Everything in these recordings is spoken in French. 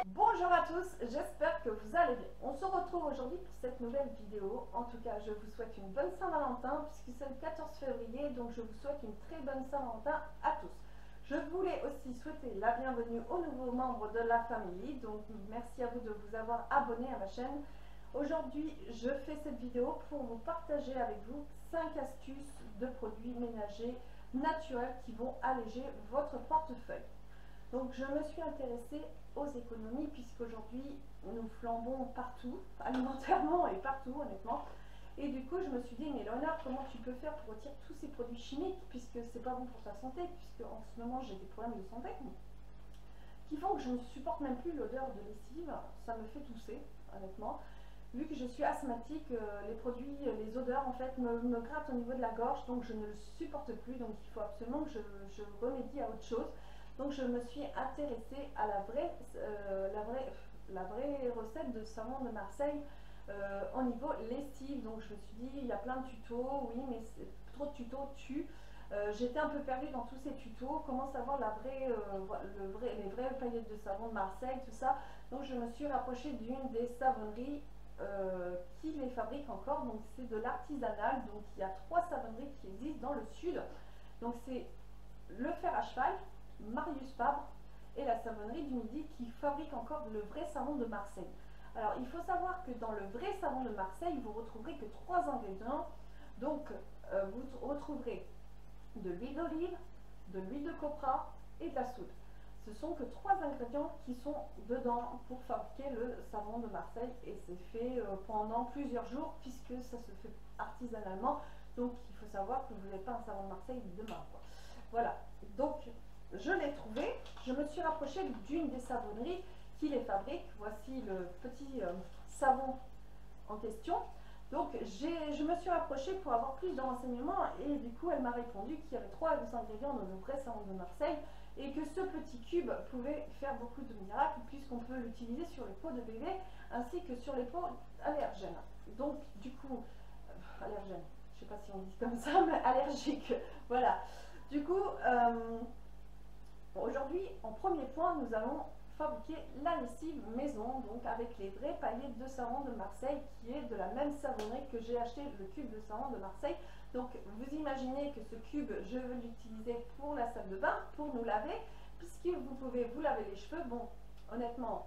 Bonjour à tous, j'espère que vous allez bien. On se retrouve aujourd'hui pour cette nouvelle vidéo. En tout cas, je vous souhaite une bonne Saint-Valentin puisque c'est le 14 février, donc je vous souhaite une très bonne Saint-Valentin à tous. Je voulais aussi souhaiter la bienvenue aux nouveaux membres de la famille, donc merci à vous de vous avoir abonné à ma chaîne. Aujourd'hui, je fais cette vidéo pour vous partager avec vous 5 astuces de produits ménagers naturels qui vont alléger votre portefeuille. Donc je me suis intéressée aux économies puisqu'aujourd'hui nous flambons partout, alimentairement et partout honnêtement. Et du coup je me suis dit, mais Léonard, comment tu peux faire pour retirer tous ces produits chimiques puisque c'est pas bon pour ta santé, puisque en ce moment j'ai des problèmes de santé qui font que je ne supporte même plus l'odeur de lessive, ça me fait tousser honnêtement. Vu que je suis asthmatique, les produits, les odeurs en fait me grattent au niveau de la gorge, donc je ne le supporte plus, donc il faut absolument que je remédie à autre chose. Donc je me suis intéressée à la vraie recette de savon de Marseille au niveau lessive. Donc je me suis dit, il y a plein de tutos, oui, mais trop de tutos tue. J'étais un peu perdue dans tous ces tutos, comment savoir les vraies paillettes de savon de Marseille, tout ça. Donc je me suis rapprochée d'une des savonneries qui les fabrique encore, donc c'est de l'artisanal. Donc il y a 3 savonneries qui existent dans le sud. Donc c'est le Fer à Cheval, Marius Fabre et la savonnerie du Midi qui fabrique encore le vrai savon de Marseille. Alors il faut savoir que dans le vrai savon de Marseille, vous retrouverez que 3 ingrédients. Donc vous retrouverez de l'huile d'olive, de l'huile de copra et de la soude. Ce sont que 3 ingrédients qui sont dedans pour fabriquer le savon de Marseille, et c'est fait pendant plusieurs jours puisque ça se fait artisanalement. Donc il faut savoir que vous n'avez pas un savon de Marseille demain, quoi. Voilà, donc je l'ai trouvé, je me suis rapprochée d'une des savonneries qui les fabrique. Voici le petit savon en question. Donc je me suis rapprochée pour avoir plus de renseignements, et du coup elle m'a répondu qu'il y avait 3 ingrédients dans le vrai savon de Marseille et que ce petit cube pouvait faire beaucoup de miracles puisqu'on peut l'utiliser sur les peaux de bébé ainsi que sur les peaux allergènes. Donc du coup, allergène, je sais pas si on dit comme ça, mais allergique, voilà. Du coup, aujourd'hui, en premier point, nous allons fabriquer la lessive maison, donc avec les vraies paillettes de savon de Marseille, qui est de la même savonnerie que j'ai acheté le cube de savon de Marseille. Donc vous imaginez que ce cube, je veux l'utiliser pour la salle de bain, pour nous laver, puisque vous pouvez vous laver les cheveux. Bon, honnêtement,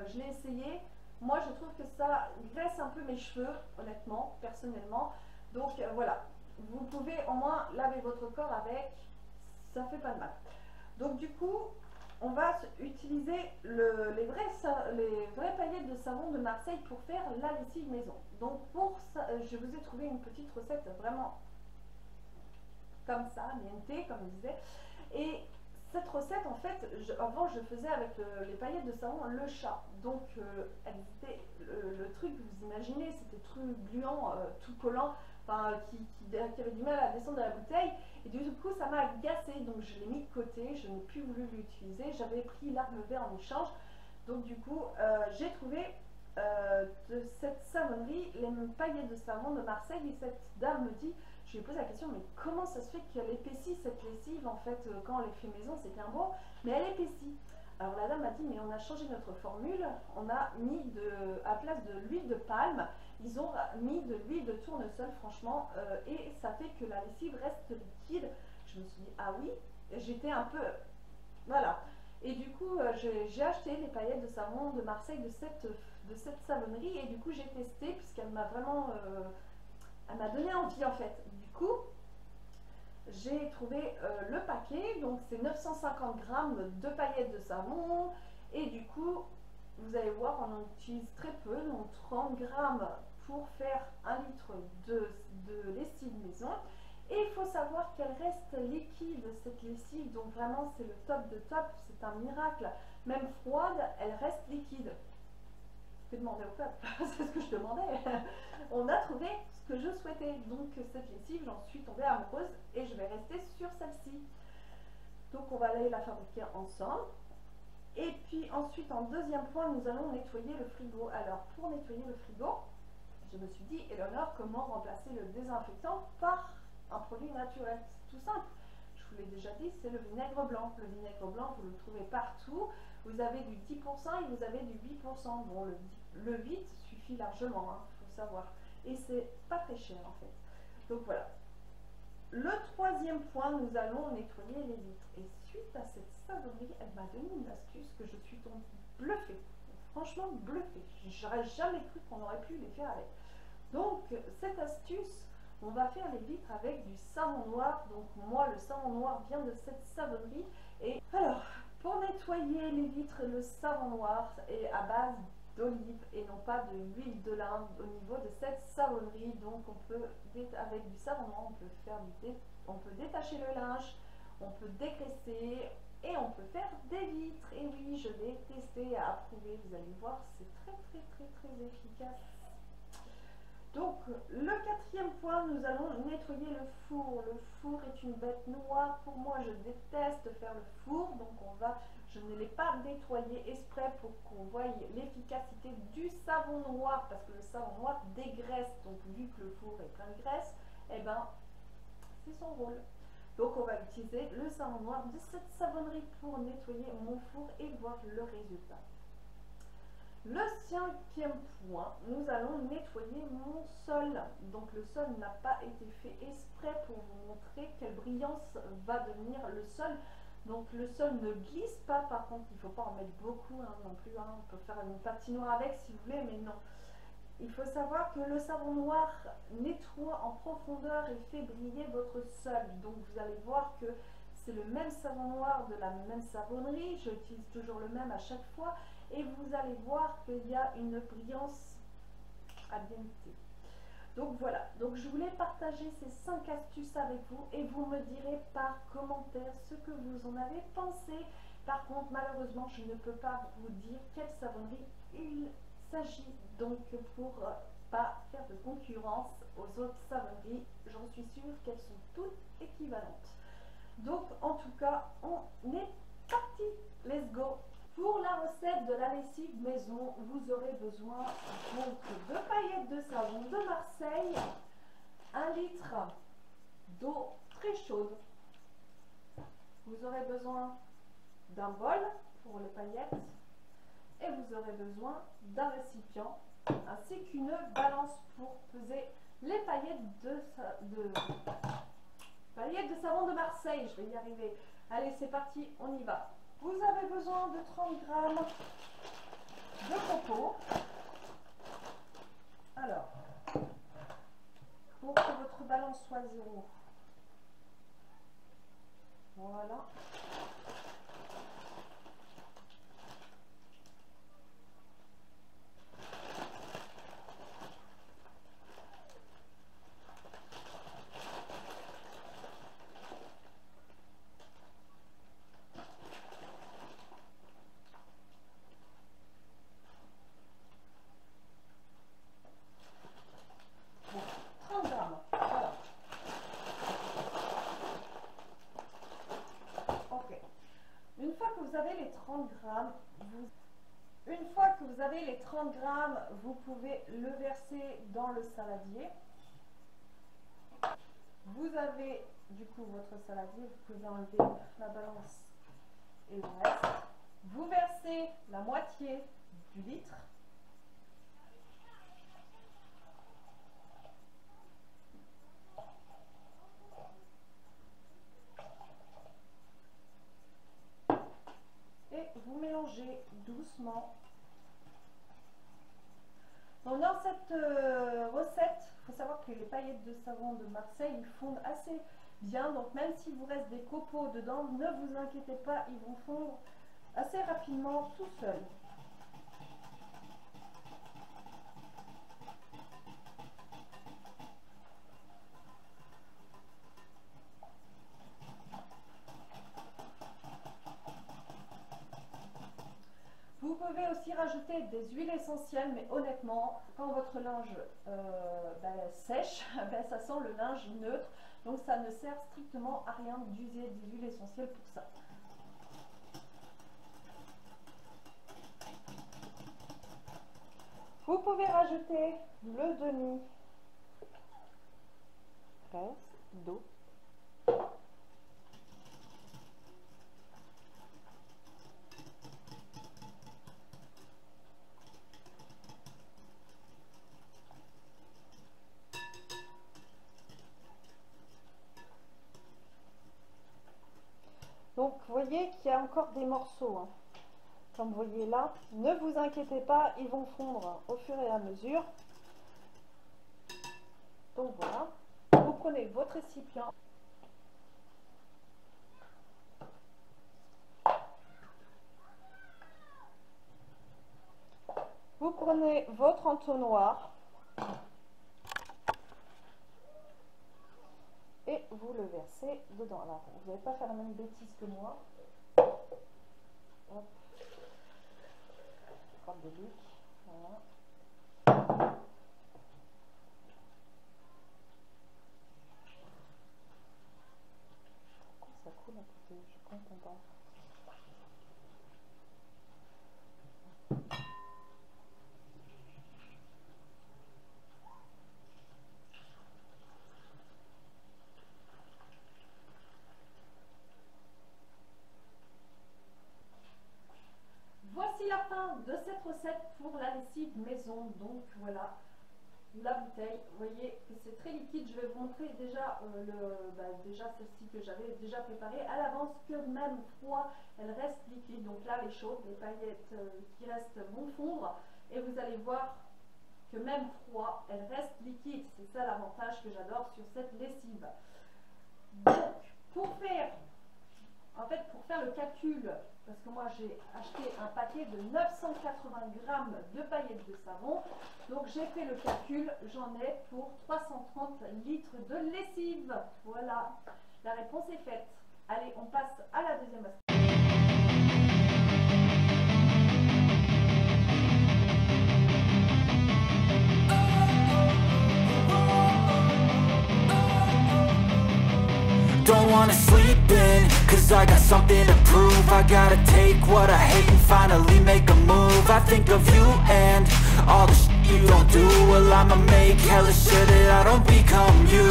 je l'ai essayé. Moi, je trouve que ça graisse un peu mes cheveux, honnêtement, personnellement. Donc voilà, vous pouvez au moins laver votre corps avec, ça fait pas de mal. Donc du coup, on va utiliser les vraies paillettes de savon de Marseille pour faire la lessive maison. Donc pour ça, je vous ai trouvé une petite recette vraiment comme ça, niente, comme je disais. Et cette recette, en fait, avant je faisais avec les paillettes de savon le chat. Donc le truc, vous imaginez, c'était truc gluant, tout collant, enfin, qui avait du mal à descendre de la bouteille. Et du coup, ça m'a agacé, donc je l'ai mis de côté, je n'ai plus voulu l'utiliser. J'avais pris l'arme vert en échange. Donc du coup, j'ai trouvé de cette savonnerie les paillettes de savon de Marseille, et cette dame me dit, je lui ai posé la question, mais comment ça se fait qu'elle épaissit cette lessive, en fait, quand on les fait maison, c'est bien beau, mais elle épaissit. Alors la dame m'a dit, mais on a changé notre formule, on a mis à place de l'huile de palme, ils ont mis de l'huile de tournesol, franchement, et ça fait que la lessive reste liquide. Je me suis dit, ah oui, j'étais un peu, voilà. Et du coup, j'ai acheté les paillettes de savon de Marseille de cette savonnerie, et du coup j'ai testé puisqu'elle m'a vraiment, elle m'a donné envie en fait. Du coup, j'ai trouvé le paquet, donc c'est 950 grammes de paillettes de savon, et du coup, vous allez voir, on en utilise très peu, donc 30 grammes pour faire 1 litre de lessive maison. Et il faut savoir qu'elle reste liquide, cette lessive, donc vraiment c'est le top de top, c'est un miracle. Même froide, elle reste liquide. Que demander au peuple, c'est ce que je demandais. On a trouvé ce que je souhaitais, donc cette lessive, j'en suis tombée amoureuse et je vais rester sur celle-ci. Donc on va aller la fabriquer ensemble. Et puis ensuite, en deuxième point, nous allons nettoyer le frigo. Alors pour nettoyer le frigo, je me suis dit, Eleonore, comment remplacer le désinfectant par un produit naturel? C'est tout simple. Je vous l'ai déjà dit, c'est le vinaigre blanc. Le vinaigre blanc, vous le trouvez partout. Vous avez du 10% et vous avez du 8%. Bon, le 8 suffit largement, hein, faut savoir. Et c'est pas très cher en fait. Donc voilà. Le troisième point, nous allons nettoyer les vitres. Et suite à cette savonnerie, elle m'a donné une astuce que je suis tombée bluffée. Franchement bluffée. J'aurais jamais cru qu'on aurait pu les faire avec. Donc cette astuce, on va faire les vitres avec du savon noir. Donc moi, le savon noir vient de cette savonnerie. Et alors, pour nettoyer les vitres, le savon noir est à base d'olive et non pas de l'huile de lin au niveau de cette savonnerie. Donc on peut, avec du savon noir, on peut détacher le linge, on peut dégraisser et on peut faire des vitres. Et oui, je l'ai testé et approuvé, vous allez voir, c'est très efficace. Donc le quatrième point, nous allons nettoyer le four. Le four est une bête noire pour moi, je déteste faire le four, donc je ne l'ai pas nettoyé exprès pour qu'on voie l'efficacité du savon noir, parce que le savon noir dégraisse, donc vu que le four est plein de graisse, et ben c'est son rôle. Donc on va utiliser le savon noir de cette savonnerie pour nettoyer mon four et voir le résultat. Le cinquième point, nous allons nettoyer mon sol. Donc le sol n'a pas été fait exprès pour vous montrer quelle brillance va devenir le sol. Donc le sol ne glisse pas, par contre il ne faut pas en mettre beaucoup non plus. On peut faire une patinoire avec si vous voulez, mais non. Il faut savoir que le savon noir nettoie en profondeur et fait briller votre sol. Donc vous allez voir que c'est le même savon noir de la même savonnerie. J'utilise toujours le même à chaque fois. Et vous allez voir qu'il y a une brillance à bien noter. Donc voilà, donc je voulais partager ces 5 astuces avec vous et vous me direz par commentaire ce que vous en avez pensé. Par contre, malheureusement, je ne peux pas vous dire quelle savonnerie il s'agit. Donc pour pas faire de concurrence aux autres savonneries, j'en suis sûre qu'elles sont toutes équivalentes. Donc en tout cas, on est parti. Let's go! Pour la recette de la lessive maison, vous aurez besoin donc de paillettes de savon de Marseille, 1 litre d'eau très chaude. Vous aurez besoin d'un bol pour les paillettes et vous aurez besoin d'un récipient ainsi qu'une balance pour peser les paillettes de savon de Marseille. Je vais y arriver. Allez, c'est parti, on y va. Vous avez besoin de 30 g de copeaux. Alors, pour que votre balance soit 0, voilà. Une fois que vous avez les 30 grammes, vous pouvez le verser dans le saladier. Vous avez du coup votre saladier, vous pouvez enlever la balance et le reste. Vous versez la moitié du litre. Et vous mélangez doucement. Donc dans cette recette, il faut savoir que les paillettes de savon de Marseille, ils fondent assez bien. Donc même s'il vous reste des copeaux dedans, ne vous inquiétez pas, ils vont fondre assez rapidement tout seuls. Vous pouvez aussi rajouter des huiles essentielles, mais honnêtement, quand votre linge sèche, ça sent le linge neutre, donc ça ne sert strictement à rien d'user des huiles essentielles pour ça. Vous pouvez rajouter le demi d'eau. voyez qu'il y a encore des morceaux, hein. Comme vous voyez là, ne vous inquiétez pas, ils vont fondre au fur et à mesure. Donc voilà, vous prenez votre récipient. Vous prenez votre entonnoir et vous le versez dedans. Alors, vous n'allez pas faire la même bêtise que moi. Hop. Corde de luc. Voilà. Ça coule un peu, je suis contente. Voici la fin de cette recette pour la lessive maison. Donc voilà la bouteille. Vous voyez que c'est très liquide. Je vais vous montrer déjà déjà celle-ci que j'avais déjà préparée à l'avance, que même froid elle reste liquide. Donc là elle est chaude, les paillettes qui restent vont fondre et vous allez voir que même froid elle reste liquide. C'est ça l'avantage que j'adore sur cette lessive. Donc pour faire le calcul, parce que moi j'ai acheté un paquet de 980 grammes de paillettes de savon, donc j'ai fait le calcul, j'en ai pour 330 litres de lessive. Voilà, la réponse est faite. Allez, on passe à la deuxième astuce. Don't wanna sleep in, cause I got something to prove. I gotta take what I hate and finally make a move. I think of you and all the shit you don't do. Well, I'ma make hella sure that I don't become you.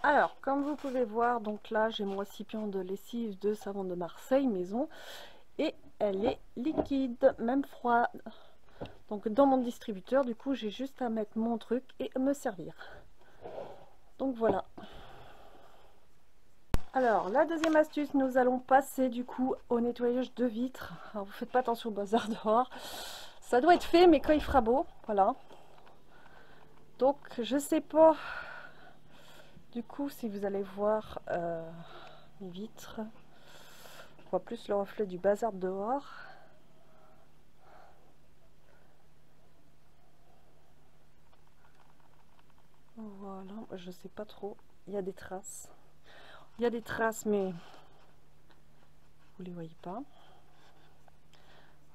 Alors, comme vous pouvez voir, donc là j'ai mon récipient de lessive de savon de Marseille maison et elle est liquide, même froide. Donc dans mon distributeur, du coup j'ai juste à mettre mon truc et me servir. Donc voilà. Alors, la deuxième astuce, nous allons passer du coup au nettoyage de vitres. Alors, vous faites pas attention au bazar dehors. Ça doit être fait, mais quand il fera beau, voilà. Donc, je sais pas, du coup, si vous allez voir les vitres, on voit plus le reflet du bazar dehors. Voilà, je sais pas trop, il y a des traces. Il y a des traces, mais vous les voyez pas.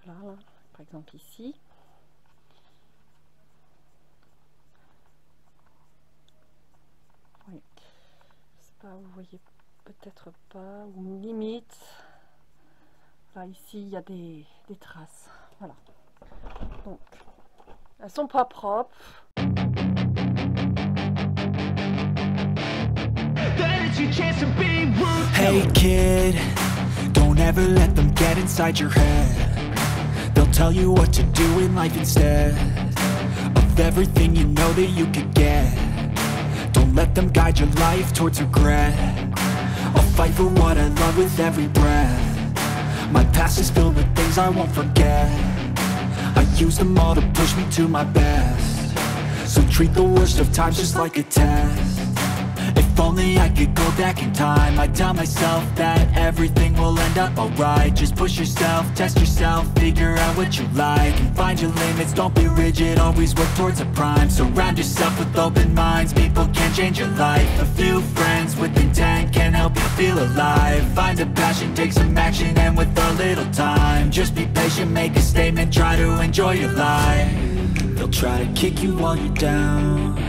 Voilà, là, par exemple ici. Oui, je sais pas, vous voyez peut-être pas, ou limite. Là, ici, il y a des traces. Voilà. Donc, elles sont pas propres. Hey kid, don't ever let them get inside your head. They'll tell you what to do in life instead of everything you know that you could get. Don't let them guide your life towards regret. I'll fight for what I love with every breath. My past is filled with things I won't forget. I use them all to push me to my best. So treat the worst of times just like a test. If only I could go back in time, I'd tell myself that everything will end up alright. Just push yourself, test yourself, figure out what you like, and find your limits, don't be rigid, always work towards a prime. Surround yourself with open minds, people can change your life. A few friends with intent can help you feel alive. Find a passion, take some action, and with a little time, just be patient, make a statement, try to enjoy your life. They'll try to kick you while you're down.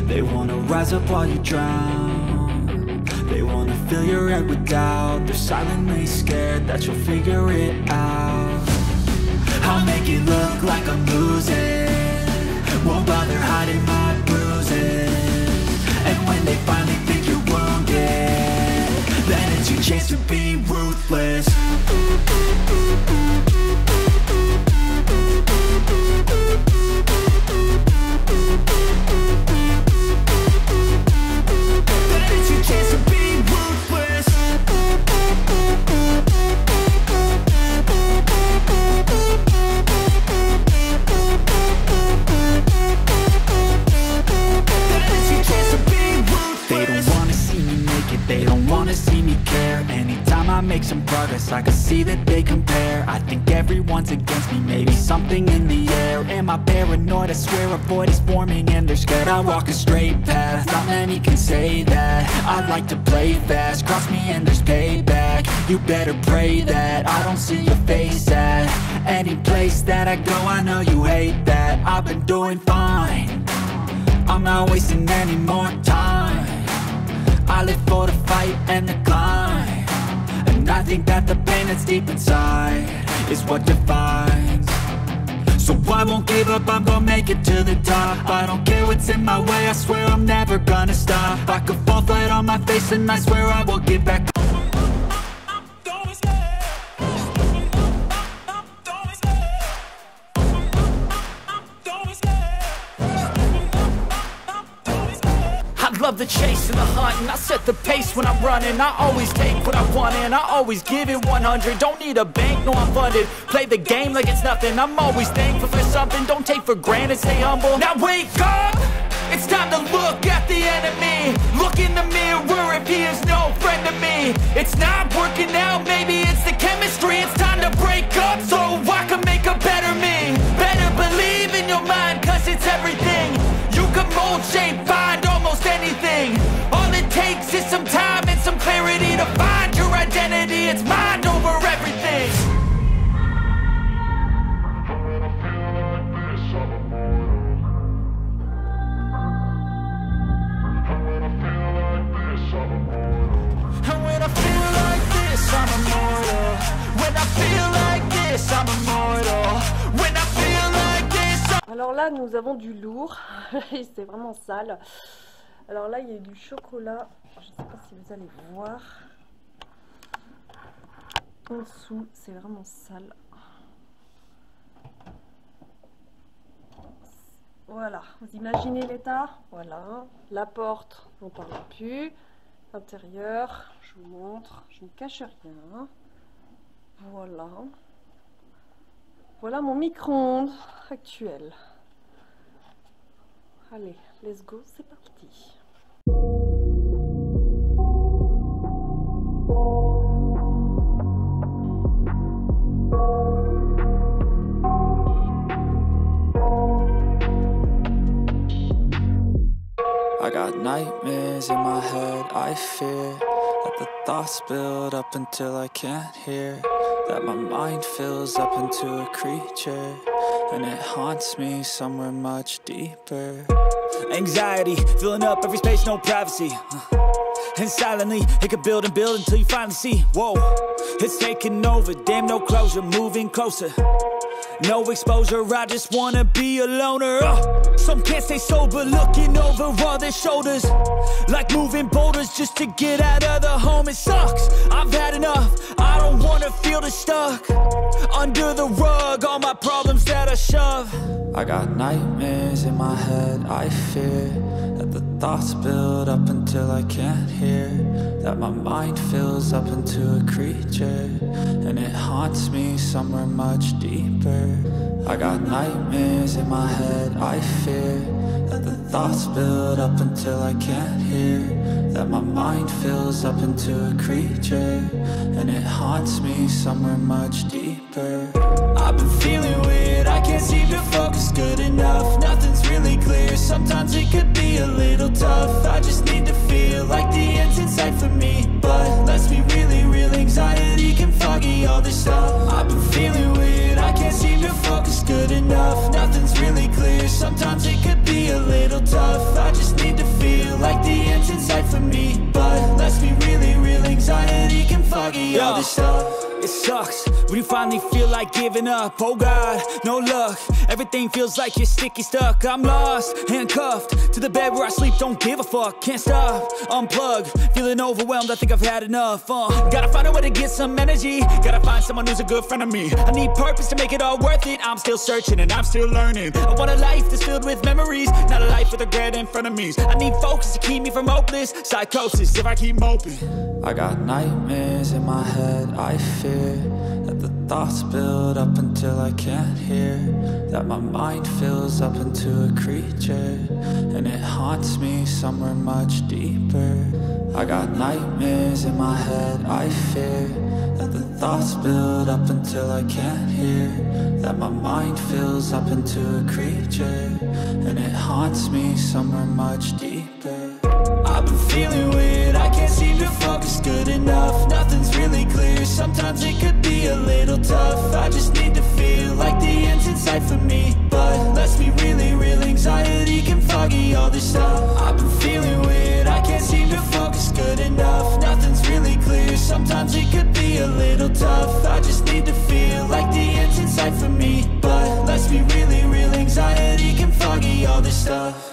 They wanna rise up while you drown. They wanna fill your head with doubt. They're silently scared that you'll figure it out. I'll make it look like I'm losing, won't bother hiding my bruises. And when they finally think you're wounded, then it's your chance to be ruthless. reckless, I can see that they compare. I think everyone's against me, maybe something in the air. Am I paranoid? I swear a void is forming and they're scared. I walk a straight path, not many can say that. I like to play fast, cross me and there's payback. You better pray that I don't see your face at any place that I go. I know you hate that. I've been doing fine, I'm not wasting any more time. I live for the fight and the climb, and I think that the pain that's deep inside is what defines. So I won't give up, I'm gonna make it to the top. I don't care what's in my way, I swear I'm never gonna stop. I could fall flat on my face and I swear I will get back. Love the chase and the hunt, and I set the pace when I'm running. I always take what I want and I always give it 100. Don't need a bank, no I'm funded. Play the game like it's nothing. I'm always thankful for something. Don't take for granted, stay humble. Now wake up, it's time to look at the enemy. Look in the mirror if he is no friend to me. It's not working out, maybe it's the chemistry. It's time to break up so I can make a better me. Better believe in your mind, cause it's everything. You can mold, shape, find almost anything. All it takes is some time and some clarity to find your identity. It's mind over everything. And when I feel like this, I'm immortal. When I feel like this, I'm immortal. When I feel like this, Alors là, nous avons du lourd. C'est vraiment sale. Alors là, il y a du chocolat. Je ne sais pas si vous allez voir. En dessous, c'est vraiment sale. Voilà, vous imaginez l'état? Voilà, la porte, on ne parle plus. L'intérieur, je vous montre, je ne cache rien. Voilà. Voilà mon micro-ondes actuel. Allez, let's go, c'est parti. I got nightmares in my head, I fear that the thoughts build up until I can't hear, that my mind fills up into a creature, and it haunts me somewhere much deeper. Anxiety, filling up every space, no privacy. And silently, it could build and build until you finally see, whoa, it's taking over, damn no closure, moving closer. No exposure, I just wanna be a loner. Some can't stay sober, looking over all their shoulders, like moving boulders just to get out of the home. It sucks, I've had enough, I don't wanna feel the stuck under the rug, all my problems that I shove. I got nightmares in my head, I fear that the thoughts build up until I can't hear, that my mind fills up into a creature, and it haunts me somewhere much deeper. I got nightmares in my head, I fear that the thoughts build up until I can't hear, that my mind fills up into a creature, and it haunts me somewhere much deeper. I've been feeling weird, I can't seem to focus good enough. Nothing's really clear, sometimes it could be a little tough. I just need to feel like the end's in sight for me, but let's be really real, anxiety can foggy all this stuff. I've been feeling weird, I can't seem to focus good enough. Nothing's really clear, sometimes it could be a little tough. I just need to feel like the end's in sight for me, but let's be really real, anxiety can foggy all this stuff. It sucks when you finally feel like giving up. Oh God, no luck, everything feels like you're sticky stuck. I'm lost, handcuffed to the bed where I sleep, don't give a fuck. Can't stop, unplug, feeling overwhelmed, I think I've had enough. Gotta find a way to get some energy, gotta find someone who's a good friend of me. I need purpose to make it all worth it, I'm still searching and I'm still learning. I want a life that's filled with memories, not a life with regret in front of me. I need focus to keep me from hopeless psychosis if I keep moping. I got nightmares in my head, I fear that the thoughts build up until I can't hear, that my mind fills up into a creature, and it haunts me somewhere much deeper. I got nightmares in my head, I fear Let the thoughts build up until I can't hear, that my mind fills up into a creature, and it haunts me somewhere much deeper. I've been feeling weird, I can't seem to focus good enough. Nothing's really clear, sometimes it could be a little tough. I just need to feel like the end's in sight for me, but let's be really real, anxiety can foggy all this stuff. I've been feeling weird, I can't seem to focus good enough. Nothing's really clear, sometimes it could be a little tough. I just need to feel like the end's in sight for me, but let's be really real, anxiety can foggy all this stuff.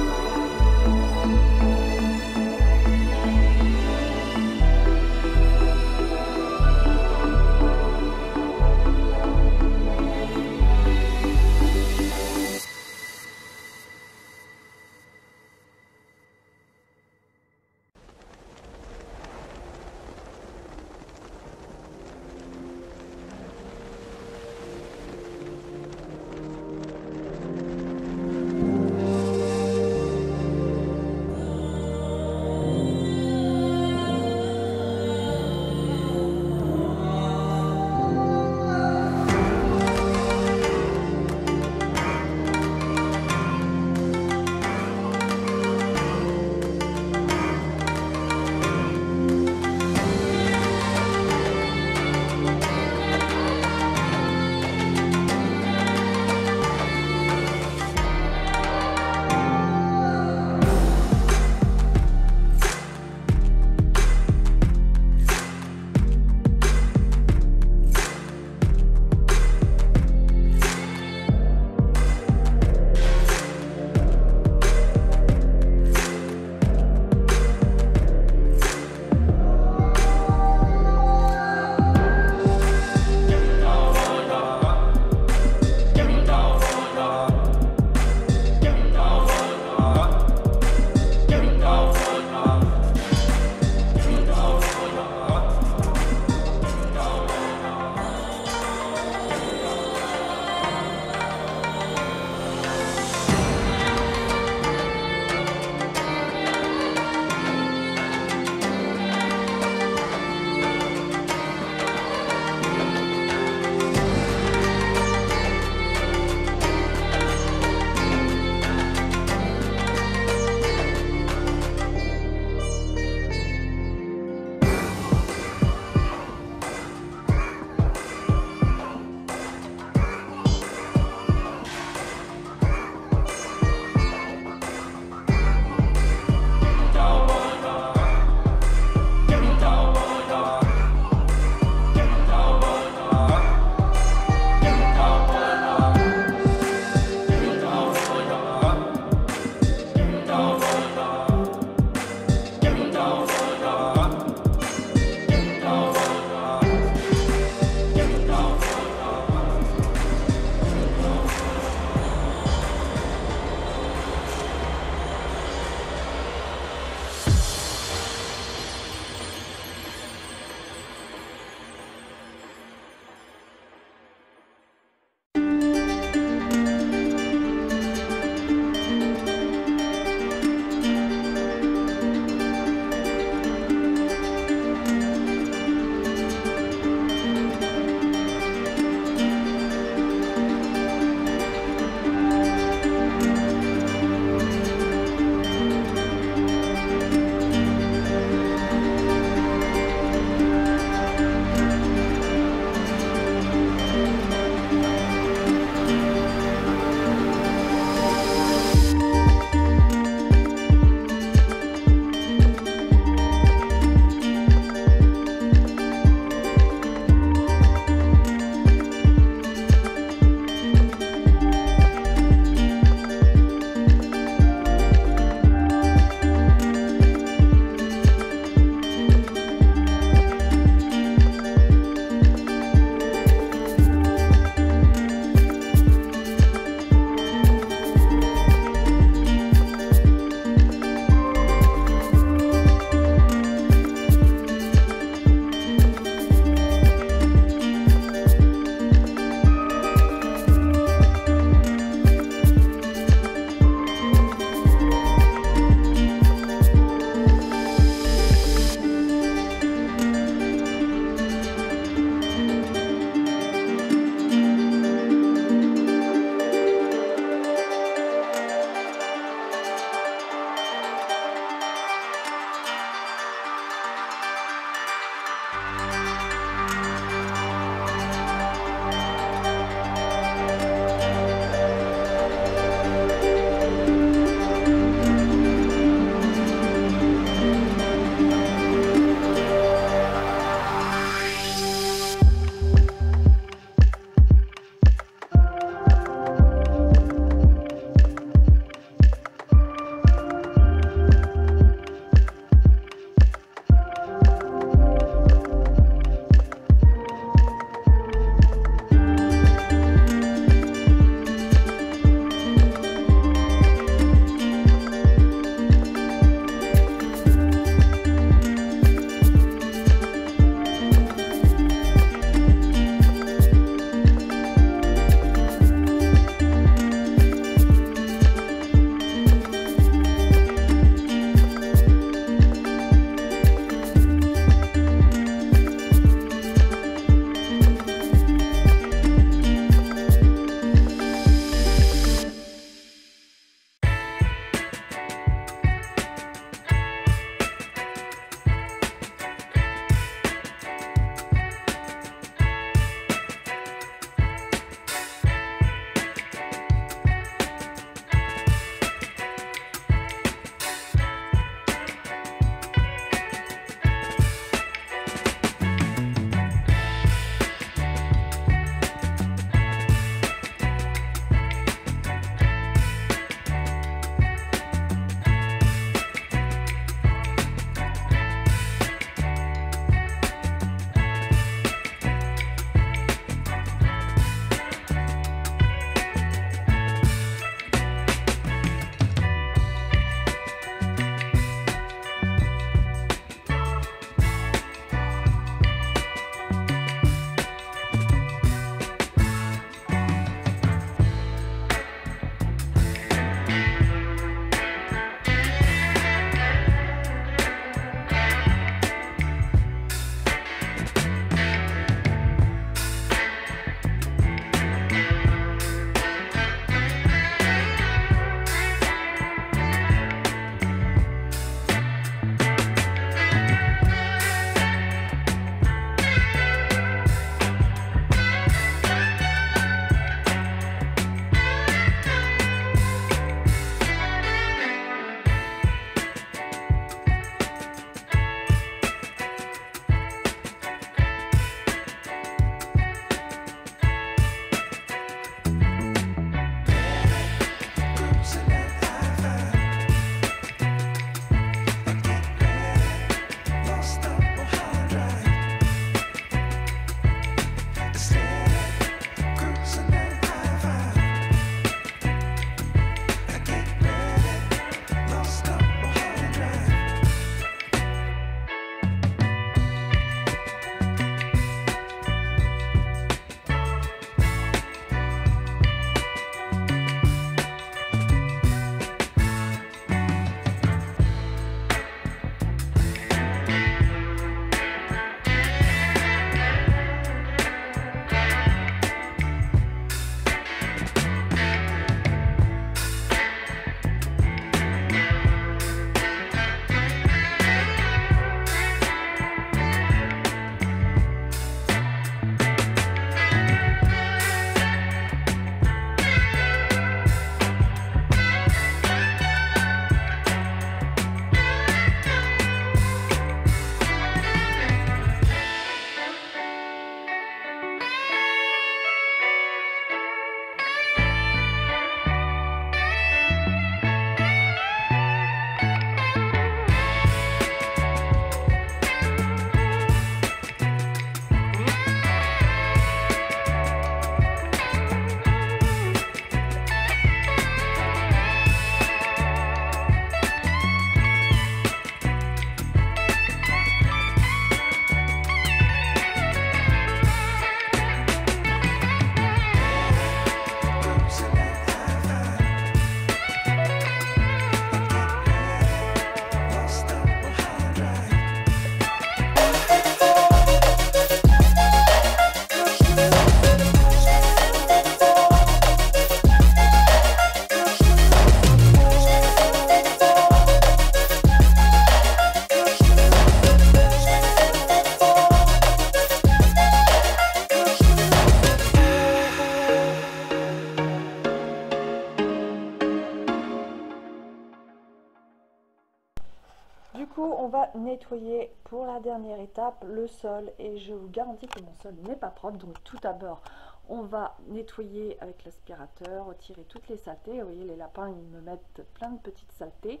va nettoyer pour la dernière étape le sol et je vous garantis que mon sol n'est pas propre. Donc tout d'abord on va nettoyer avec l'aspirateur, retirer toutes les saletés. Vous voyez, les lapins ils me mettent plein de petites saletés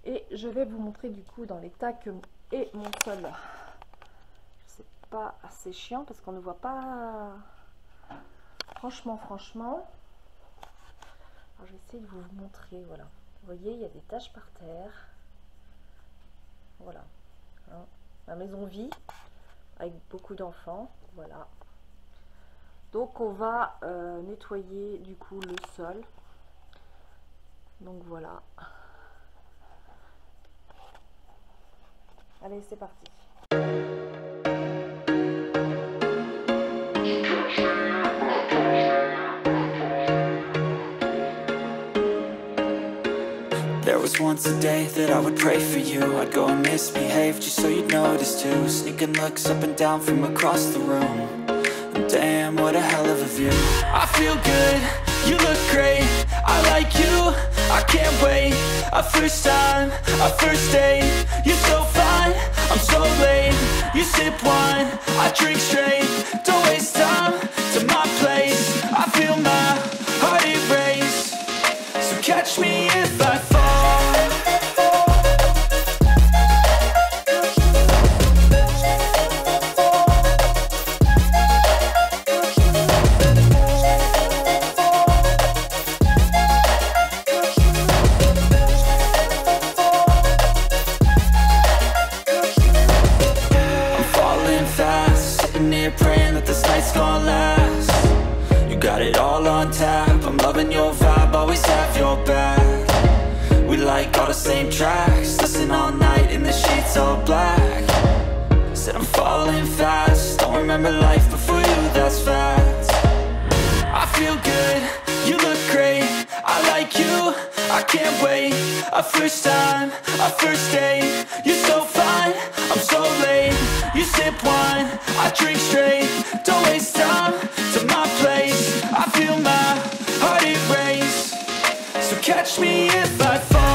et je vais vous montrer du coup dans l'état que est mon sol. C'est pas assez chiant parce qu'on ne voit pas franchement. Alors je vais essayer de vous montrer. Voilà, vous voyez, il y a des taches par terre. Voilà, hein. La maison vit avec beaucoup d'enfants. Voilà, donc on va nettoyer du coup le sol. Donc voilà, allez, c'est parti. There was once a day that I would pray for you. I'd go and misbehave just so you'd notice too. Sneaking looks up and down from across the room. And damn, what a hell of a view. I feel good, you look great, I like you, I can't wait. A first time, a first date. You're so fine, I'm so late. You sip wine, I drink straight. Don't waste time to my place. I feel my heart erase. So catch me if I fall. Praying that this night's gonna last. You got it all on tap, I'm loving your vibe, always have your back. We like all the same tracks, listen all night in the sheets all black. Said I'm falling fast, don't remember life before you, that's fact. I feel good, you look great, I like you, I can't wait. A first time, a first date. You're so fine, I'm so late. You sip wine, I drink straight. Don't waste time to my place. I feel my heart erase. So catch me if I fall.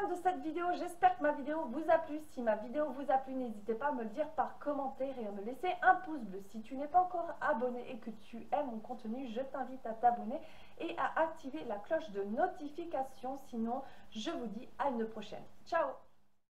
De cette vidéo, j'espère que ma vidéo vous a plu. Si ma vidéo vous a plu, n'hésitez pas à me le dire par commentaire et à me laisser un pouce bleu. Si tu n'es pas encore abonné et que tu aimes mon contenu, je t'invite à t'abonner et à activer la cloche de notification. Sinon, je vous dis à une prochaine. Ciao!